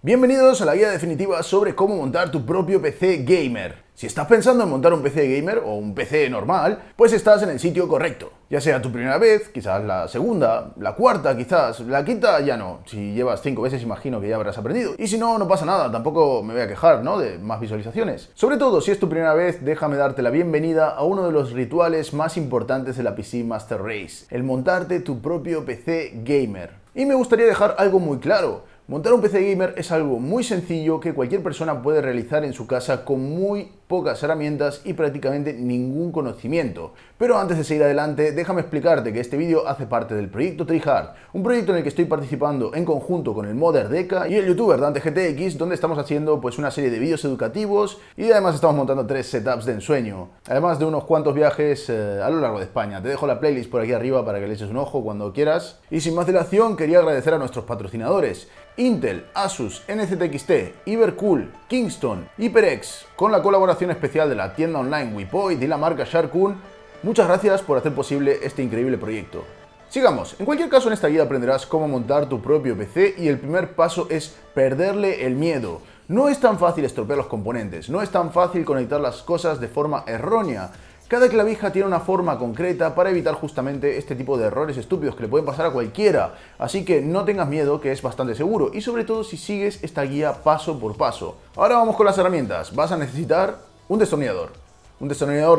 Bienvenidos a la guía definitiva sobre cómo montar tu propio PC gamer. Si estás pensando en montar un PC gamer o un PC normal, pues estás en el sitio correcto. Ya sea tu primera vez, quizás la segunda, la cuarta quizás, la quinta ya no. Si llevas 5 veces imagino que ya habrás aprendido. Y si no, no pasa nada, tampoco me voy a quejar, ¿no?, de más visualizaciones. Sobre todo, si es tu primera vez, déjame darte la bienvenida a uno de los rituales más importantes de la PC Master Race, el montarte tu propio PC gamer. Y me gustaría dejar algo muy claro. Montar un PC gamer es algo muy sencillo que cualquier persona puede realizar en su casa con muy pocas herramientas y prácticamente ningún conocimiento. Pero antes de seguir adelante, déjame explicarte que este vídeo hace parte del proyecto Tryhard, un proyecto en el que estoy participando en conjunto con el modder Deca y el youtuber DanteGTX, donde estamos haciendo pues una serie de vídeos educativos y además estamos montando 3 setups de ensueño, además de unos cuantos viajes a lo largo de España. Te dejo la playlist por aquí arriba para que le eches un ojo cuando quieras. Y sin más dilación, quería agradecer a nuestros patrocinadores: Intel, Asus, NZXT, Ibercool, Kingston, HyperX, con la colaboración especial de la tienda online Wipoid y la marca Sharkun. Muchas gracias por hacer posible este increíble proyecto. Sigamos. En cualquier caso, en esta guía aprenderás cómo montar tu propio PC y el primer paso es perderle el miedo. No es tan fácil estropear los componentes, no es tan fácil conectar las cosas de forma errónea. Cada clavija tiene una forma concreta para evitar justamente este tipo de errores estúpidos que le pueden pasar a cualquiera. Así que no tengas miedo, que es bastante seguro, y sobre todo si sigues esta guía paso por paso. Ahora vamos con las herramientas. Vas a necesitar un destornillador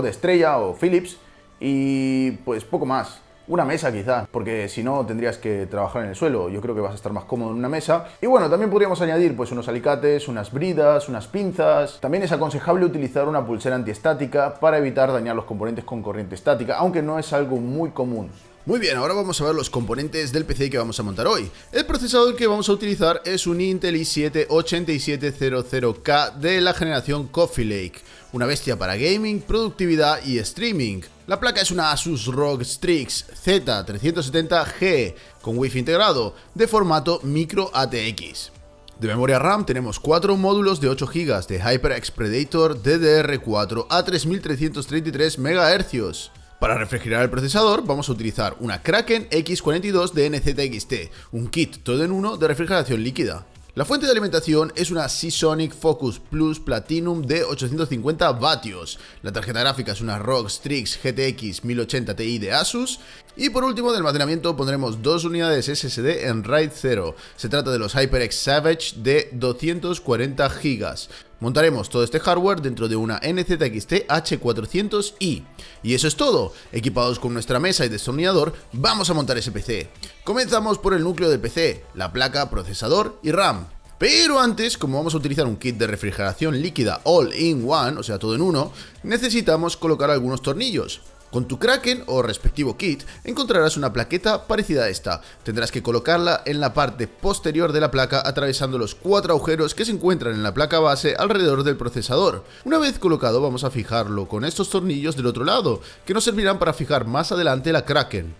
de Estrella o Philips y pues poco más. Una mesa quizás, porque si no tendrías que trabajar en el suelo. Yo creo que vas a estar más cómodo en una mesa. Y bueno, también podríamos añadir pues unos alicates, unas bridas, unas pinzas. También es aconsejable utilizar una pulsera antiestática para evitar dañar los componentes con corriente estática, aunque no es algo muy común. Muy bien, ahora vamos a ver los componentes del PC que vamos a montar hoy. El procesador que vamos a utilizar es un Intel i7-8700K de la generación Coffee Lake, una bestia para gaming, productividad y streaming. La placa es una Asus ROG Strix Z370G con Wi-Fi integrado, de formato micro ATX. De memoria RAM tenemos 4 módulos de 8 GB de HyperX Predator DDR4 a 3333 MHz. Para refrigerar el procesador vamos a utilizar una Kraken X42 de NZXT, un kit todo en uno de refrigeración líquida. La fuente de alimentación es una Seasonic Focus Plus Platinum de 850 vatios. La tarjeta gráfica es una ROG Strix GTX 1080 Ti de Asus. Y por último, de almacenamiento pondremos 2 unidades SSD en RAID 0. Se trata de los HyperX Savage de 240 GB. Montaremos todo este hardware dentro de una NZXT H400i. Y eso es todo. Equipados con nuestra mesa y destornillador, vamos a montar ese PC. Comenzamos por el núcleo del PC, la placa, procesador y RAM. Pero antes, como vamos a utilizar un kit de refrigeración líquida all-in-one, o sea, todo en uno, necesitamos colocar algunos tornillos. Con tu Kraken o respectivo kit encontrarás una plaqueta parecida a esta. Tendrás que colocarla en la parte posterior de la placa atravesando los 4 agujeros que se encuentran en la placa base alrededor del procesador. Una vez colocado vamos a fijarlo con estos tornillos del otro lado, que nos servirán para fijar más adelante la Kraken.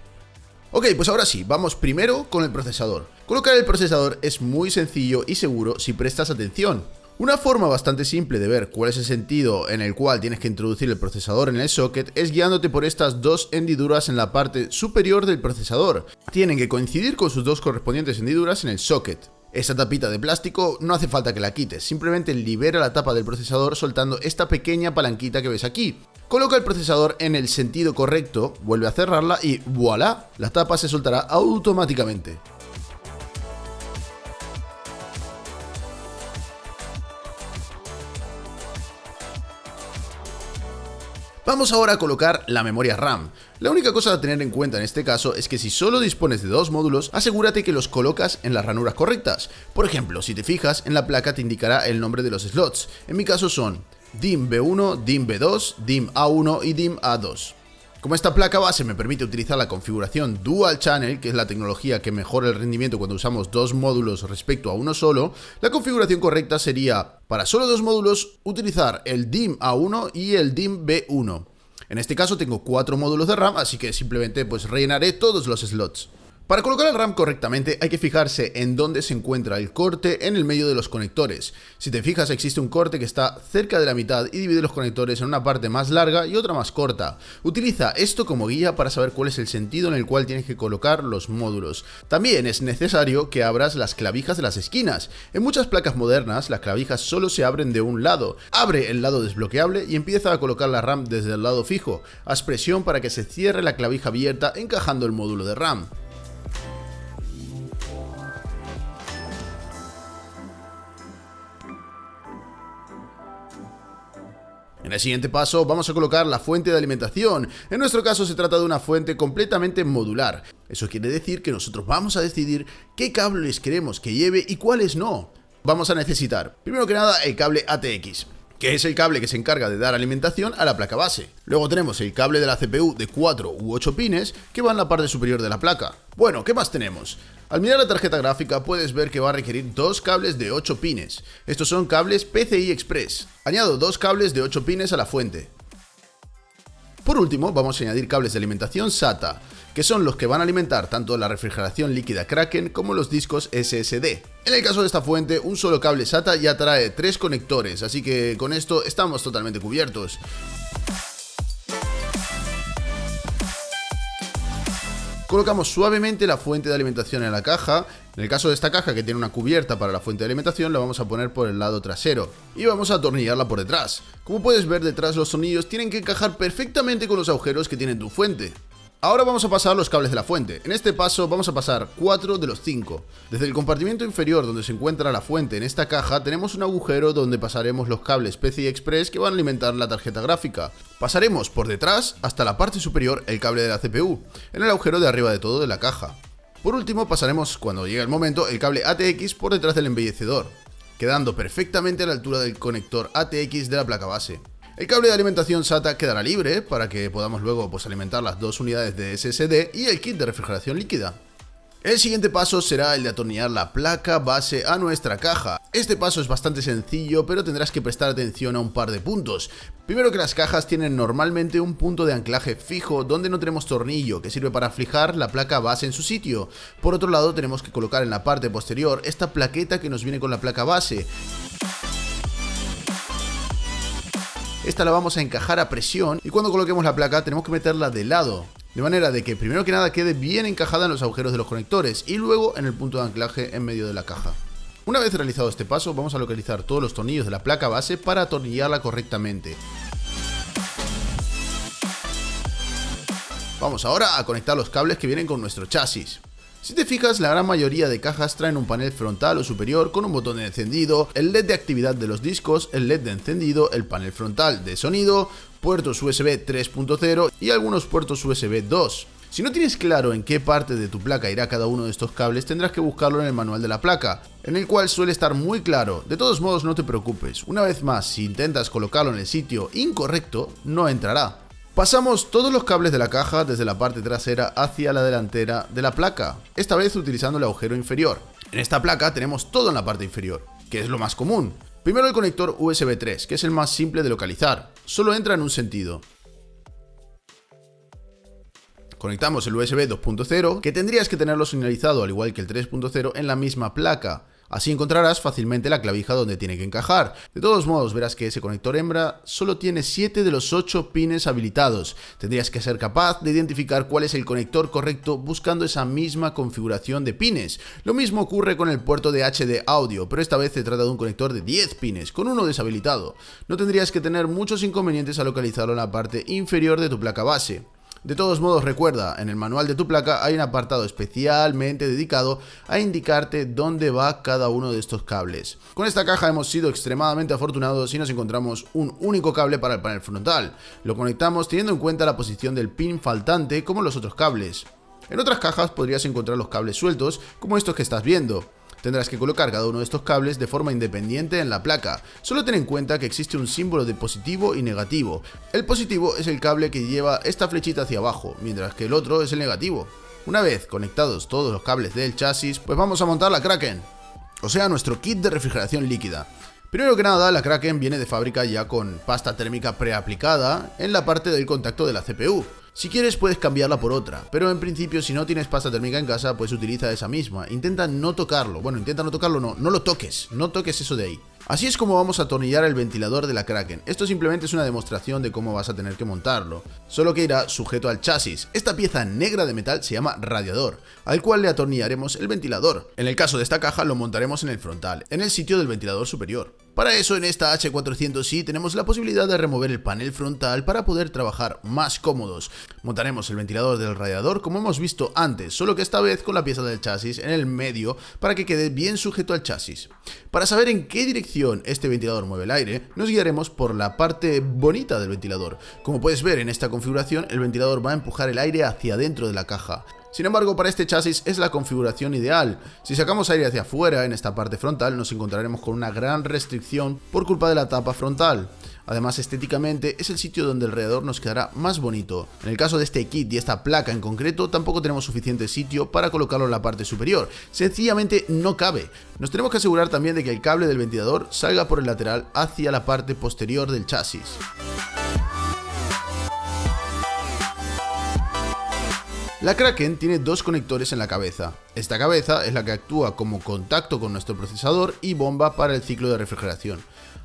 Ok, pues ahora sí, vamos primero con el procesador. Colocar el procesador es muy sencillo y seguro si prestas atención. Una forma bastante simple de ver cuál es el sentido en el cual tienes que introducir el procesador en el socket es guiándote por estas 2 hendiduras en la parte superior del procesador. Tienen que coincidir con sus 2 correspondientes hendiduras en el socket. Esta tapita de plástico no hace falta que la quites, simplemente libera la tapa del procesador soltando esta pequeña palanquita que ves aquí. Coloca el procesador en el sentido correcto, vuelve a cerrarla y ¡voilá! La tapa se soltará automáticamente. Vamos ahora a colocar la memoria RAM. La única cosa a tener en cuenta en este caso es que si solo dispones de 2 módulos, asegúrate que los colocas en las ranuras correctas. Por ejemplo, si te fijas, en la placa te indicará el nombre de los slots. En mi caso son DIMM B1, DIMM B2, DIMM A1 y DIMM A2. Como esta placa base me permite utilizar la configuración Dual Channel, que es la tecnología que mejora el rendimiento cuando usamos 2 módulos respecto a uno solo, la configuración correcta sería, para solo 2 módulos, utilizar el DIMM A1 y el DIMM B1. En este caso tengo 4 módulos de RAM, así que simplemente pues rellenaré todos los slots. Para colocar el RAM correctamente hay que fijarse en dónde se encuentra el corte en el medio de los conectores. Si te fijas, existe un corte que está cerca de la mitad y divide los conectores en una parte más larga y otra más corta. Utiliza esto como guía para saber cuál es el sentido en el cual tienes que colocar los módulos. También es necesario que abras las clavijas de las esquinas. En muchas placas modernas las clavijas solo se abren de un lado. Abre el lado desbloqueable y empieza a colocar la RAM desde el lado fijo. Haz presión para que se cierre la clavija abierta encajando el módulo de RAM. En el siguiente paso vamos a colocar la fuente de alimentación. En nuestro caso se trata de una fuente completamente modular. Eso quiere decir que nosotros vamos a decidir qué cables queremos que lleve y cuáles no. Vamos a necesitar, primero que nada, el cable ATX, que es el cable que se encarga de dar alimentación a la placa base. Luego tenemos el cable de la CPU de 4 u 8 pines que va en la parte superior de la placa. Bueno, ¿qué más tenemos? Al mirar la tarjeta gráfica puedes ver que va a requerir dos cables de 8 pines. Estos son cables PCI Express. Añado dos cables de 8 pines a la fuente. Por último, vamos a añadir cables de alimentación SATA, que son los que van a alimentar tanto la refrigeración líquida Kraken como los discos SSD. En el caso de esta fuente, un solo cable SATA ya trae 3 conectores, así que con esto estamos totalmente cubiertos. Colocamos suavemente la fuente de alimentación en la caja. En el caso de esta caja, que tiene una cubierta para la fuente de alimentación, la vamos a poner por el lado trasero y vamos a atornillarla por detrás. Como puedes ver, detrás los tornillos tienen que encajar perfectamente con los agujeros que tiene tu fuente. Ahora vamos a pasar los cables de la fuente. En este paso vamos a pasar 4 de los 5. Desde el compartimento inferior donde se encuentra la fuente en esta caja tenemos un agujero donde pasaremos los cables PCI Express que van a alimentar la tarjeta gráfica. Pasaremos por detrás hasta la parte superior el cable de la CPU, en el agujero de arriba de todo de la caja. Por último pasaremos, cuando llegue el momento, el cable ATX por detrás del embellecedor, quedando perfectamente a la altura del conector ATX de la placa base. El cable de alimentación SATA quedará libre para que podamos luego alimentar las dos unidades de SSD y el kit de refrigeración líquida. El siguiente paso será el de atornillar la placa base a nuestra caja. Este paso es bastante sencillo, pero tendrás que prestar atención a un par de puntos. Primero, que las cajas tienen normalmente un punto de anclaje fijo donde no tenemos tornillo, que sirve para fijar la placa base en su sitio. Por otro lado, tenemos que colocar en la parte posterior esta plaqueta que nos viene con la placa base. Esta la vamos a encajar a presión y cuando coloquemos la placa tenemos que meterla de lado, de manera de que primero que nada quede bien encajada en los agujeros de los conectores y luego en el punto de anclaje en medio de la caja. Una vez realizado este paso vamos a localizar todos los tornillos de la placa base para atornillarla correctamente. Vamos ahora a conectar los cables que vienen con nuestro chasis. Si te fijas, la gran mayoría de cajas traen un panel frontal o superior con un botón de encendido, el LED de actividad de los discos, el LED de encendido, el panel frontal de sonido, puertos USB 3.0 y algunos puertos USB 2. Si no tienes claro en qué parte de tu placa irá cada uno de estos cables, tendrás que buscarlo en el manual de la placa, en el cual suele estar muy claro. De todos modos, no te preocupes, una vez más, si intentas colocarlo en el sitio incorrecto, no entrará. Pasamos todos los cables de la caja desde la parte trasera hacia la delantera de la placa, esta vez utilizando el agujero inferior. En esta placa tenemos todo en la parte inferior, que es lo más común. Primero el conector USB 3, que es el más simple de localizar, solo entra en un sentido. Conectamos el USB 2.0, que tendrías que tenerlo señalizado al igual que el 3.0 en la misma placa. Así encontrarás fácilmente la clavija donde tiene que encajar. De todos modos, verás que ese conector hembra solo tiene 7 de los 8 pines habilitados. Tendrías que ser capaz de identificar cuál es el conector correcto buscando esa misma configuración de pines. Lo mismo ocurre con el puerto de HD audio, pero esta vez se trata de un conector de 10 pines, con uno deshabilitado. No tendrías que tener muchos inconvenientes al localizarlo en la parte inferior de tu placa base. De todos modos, recuerda, en el manual de tu placa hay un apartado especialmente dedicado a indicarte dónde va cada uno de estos cables. Con esta caja hemos sido extremadamente afortunados y nos encontramos un único cable para el panel frontal. Lo conectamos teniendo en cuenta la posición del pin faltante como los otros cables. En otras cajas podrías encontrar los cables sueltos como estos que estás viendo. Tendrás que colocar cada uno de estos cables de forma independiente en la placa. Solo ten en cuenta que existe un símbolo de positivo y negativo. El positivo es el cable que lleva esta flechita hacia abajo, mientras que el otro es el negativo. Una vez conectados todos los cables del chasis, pues vamos a montar la Kraken, o sea, nuestro kit de refrigeración líquida. Primero que nada, la Kraken viene de fábrica ya con pasta térmica preaplicada en la parte del contacto de la CPU. Si quieres puedes cambiarla por otra, pero en principio si no tienes pasta térmica en casa pues utiliza esa misma. Intenta no tocarlo, no lo toques, no toques eso de ahí. Así es como vamos a atornillar el ventilador de la Kraken. Esto simplemente es una demostración de cómo vas a tener que montarlo, solo que irá sujeto al chasis. Esta pieza negra de metal se llama radiador, al cual le atornillaremos el ventilador. En el caso de esta caja lo montaremos en el frontal, en el sitio del ventilador superior. Para eso en esta H400i tenemos la posibilidad de remover el panel frontal para poder trabajar más cómodos. Montaremos el ventilador del radiador como hemos visto antes, solo que esta vez con la pieza del chasis en el medio para que quede bien sujeto al chasis. Para saber en qué dirección este ventilador mueve el aire, nos guiaremos por la parte bonita del ventilador. Como puedes ver en esta configuración, el ventilador va a empujar el aire hacia dentro de la caja. Sin embargo, para este chasis es la configuración ideal. Si sacamos aire hacia afuera en esta parte frontal, nos encontraremos con una gran restricción por culpa de la tapa frontal. Además, estéticamente es el sitio donde el radiador nos quedará más bonito. En el caso de este kit y esta placa en concreto, tampoco tenemos suficiente sitio para colocarlo en la parte superior. Sencillamente no cabe. Nos tenemos que asegurar también de que el cable del ventilador salga por el lateral hacia la parte posterior del chasis. La Kraken tiene dos conectores en la cabeza. Esta cabeza es la que actúa como contacto con nuestro procesador y bomba para el ciclo de refrigeración.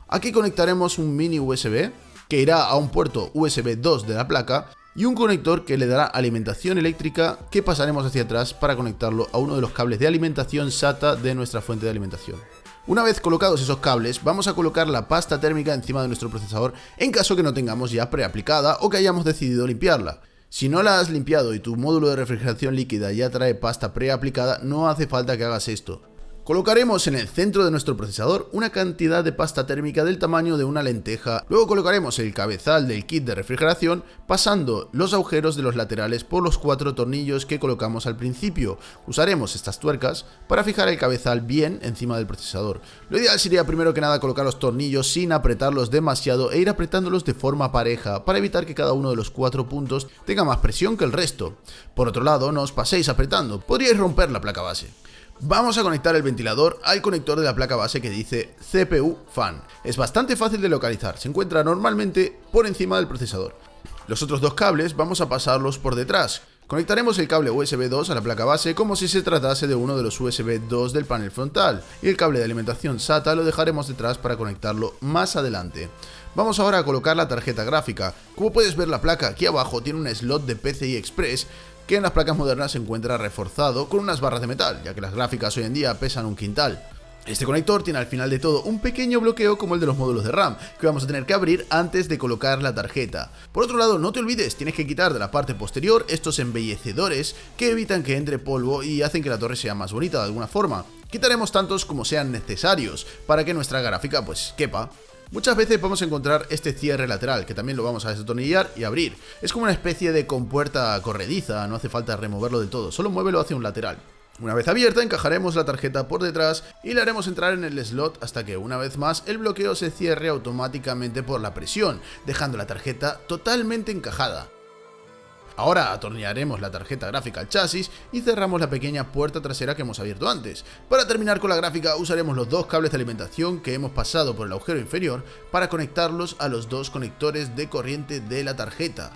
Aquí conectaremos un mini USB que irá a un puerto USB 2 de la placa y un conector que le dará alimentación eléctrica que pasaremos hacia atrás para conectarlo a uno de los cables de alimentación SATA de nuestra fuente de alimentación. Una vez colocados esos cables, vamos a colocar la pasta térmica encima de nuestro procesador en caso que no tengamos ya preaplicada o que hayamos decidido limpiarla. Si no la has limpiado y tu módulo de refrigeración líquida ya trae pasta preaplicada, no hace falta que hagas esto. Colocaremos en el centro de nuestro procesador una cantidad de pasta térmica del tamaño de una lenteja. Luego colocaremos el cabezal del kit de refrigeración pasando los agujeros de los laterales por los 4 tornillos que colocamos al principio. Usaremos estas tuercas para fijar el cabezal bien encima del procesador. Lo ideal sería primero que nada colocar los tornillos sin apretarlos demasiado e ir apretándolos de forma pareja para evitar que cada uno de los 4 puntos tenga más presión que el resto. Por otro lado, no os paséis apretando, podríais romper la placa base. Vamos a conectar el ventilador al conector de la placa base que dice CPU Fan. Es bastante fácil de localizar, se encuentra normalmente por encima del procesador. Los otros dos cables vamos a pasarlos por detrás. Conectaremos el cable USB 2 a la placa base como si se tratase de uno de los USB 2 del panel frontal y el cable de alimentación SATA lo dejaremos detrás para conectarlo más adelante. Vamos ahora a colocar la tarjeta gráfica. Como puedes ver, la placa aquí abajo tiene un slot de PCI Express que en las placas modernas se encuentra reforzado con unas barras de metal, ya que las gráficas hoy en día pesan 1 quintal. Este conector tiene al final de todo un pequeño bloqueo como el de los módulos de RAM, que vamos a tener que abrir antes de colocar la tarjeta. Por otro lado, no te olvides, tienes que quitar de la parte posterior estos embellecedores que evitan que entre polvo y hacen que la torre sea más bonita de alguna forma. Quitaremos tantos como sean necesarios para que nuestra gráfica pues quepa. Muchas veces vamos a encontrar este cierre lateral, que también lo vamos a desatornillar y abrir. Es como una especie de compuerta corrediza, no hace falta removerlo del todo, solo muévelo hacia un lateral. Una vez abierta, encajaremos la tarjeta por detrás y la haremos entrar en el slot hasta que, una vez más, el bloqueo se cierre automáticamente por la presión, dejando la tarjeta totalmente encajada. Ahora atornillaremos la tarjeta gráfica al chasis y cerramos la pequeña puerta trasera que hemos abierto antes. Para terminar con la gráfica usaremos los dos cables de alimentación que hemos pasado por el agujero inferior para conectarlos a los dos conectores de corriente de la tarjeta.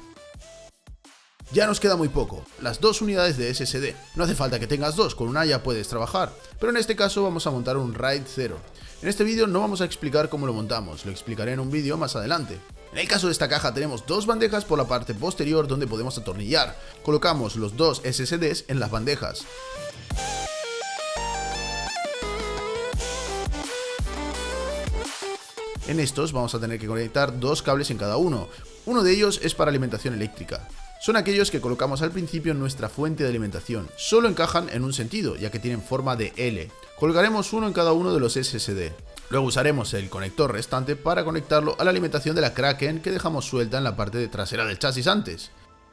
Ya nos queda muy poco, las dos unidades de SSD. No hace falta que tengas dos, con una ya puedes trabajar, pero en este caso vamos a montar un RAID 0. En este vídeo no vamos a explicar cómo lo montamos, lo explicaré en un vídeo más adelante. En el caso de esta caja tenemos dos bandejas por la parte posterior donde podemos atornillar. Colocamos los dos SSDs en las bandejas. En estos vamos a tener que conectar dos cables en cada uno. Uno de ellos es para alimentación eléctrica. Son aquellos que colocamos al principio en nuestra fuente de alimentación. Solo encajan en un sentido, ya que tienen forma de L. Colgaremos uno en cada uno de los SSD. Luego usaremos el conector restante para conectarlo a la alimentación de la Kraken que dejamos suelta en la parte trasera del chasis antes.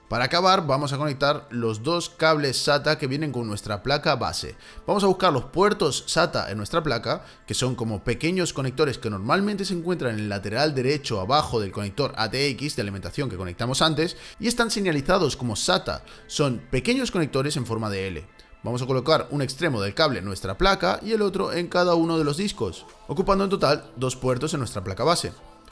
Para acabar vamos a conectar los dos cables SATA que vienen con nuestra placa base. Vamos a buscar los puertos SATA en nuestra placa, que son como pequeños conectores que normalmente se encuentran en el lateral derecho abajo del conector ATX de alimentación que conectamos antes, y están señalizados como SATA. Son pequeños conectores en forma de L. Vamos a colocar un extremo del cable en nuestra placa y el otro en cada uno de los discos, ocupando en total dos puertos en nuestra placa base.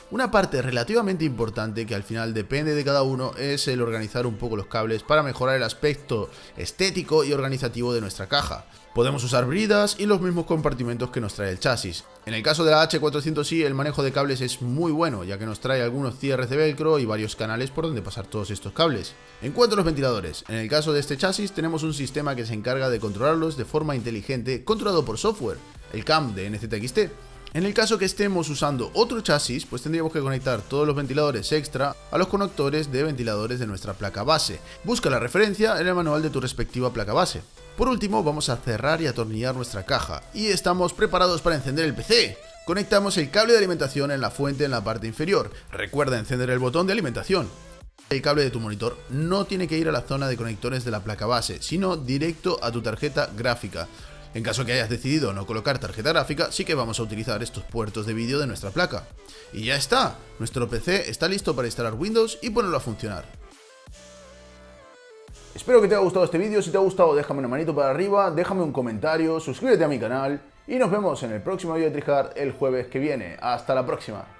Una parte relativamente importante que al final depende de cada uno es el organizar un poco los cables para mejorar el aspecto estético y organizativo de nuestra caja. Podemos usar bridas y los mismos compartimentos que nos trae el chasis. En el caso de la H400i el manejo de cables es muy bueno, ya que nos trae algunos cierres de velcro y varios canales por donde pasar todos estos cables. En cuanto a los ventiladores, en el caso de este chasis tenemos un sistema que se encarga de controlarlos de forma inteligente, controlado por software, el CAM de NZXT. En el caso que estemos usando otro chasis, pues tendríamos que conectar todos los ventiladores extra a los conectores de ventiladores de nuestra placa base. Busca la referencia en el manual de tu respectiva placa base. Por último, vamos a cerrar y atornillar nuestra caja, y estamos preparados para encender el PC. Conectamos el cable de alimentación en la fuente en la parte inferior. Recuerda encender el botón de alimentación. El cable de tu monitor no tiene que ir a la zona de conectores de la placa base, sino directo a tu tarjeta gráfica. En caso que hayas decidido no colocar tarjeta gráfica, sí que vamos a utilizar estos puertos de vídeo de nuestra placa. Y ya está, nuestro PC está listo para instalar Windows y ponerlo a funcionar. Espero que te haya gustado este vídeo. Si te ha gustado, déjame una manito para arriba, déjame un comentario, suscríbete a mi canal y nos vemos en el próximo vídeo de Tryhard el jueves que viene. Hasta la próxima.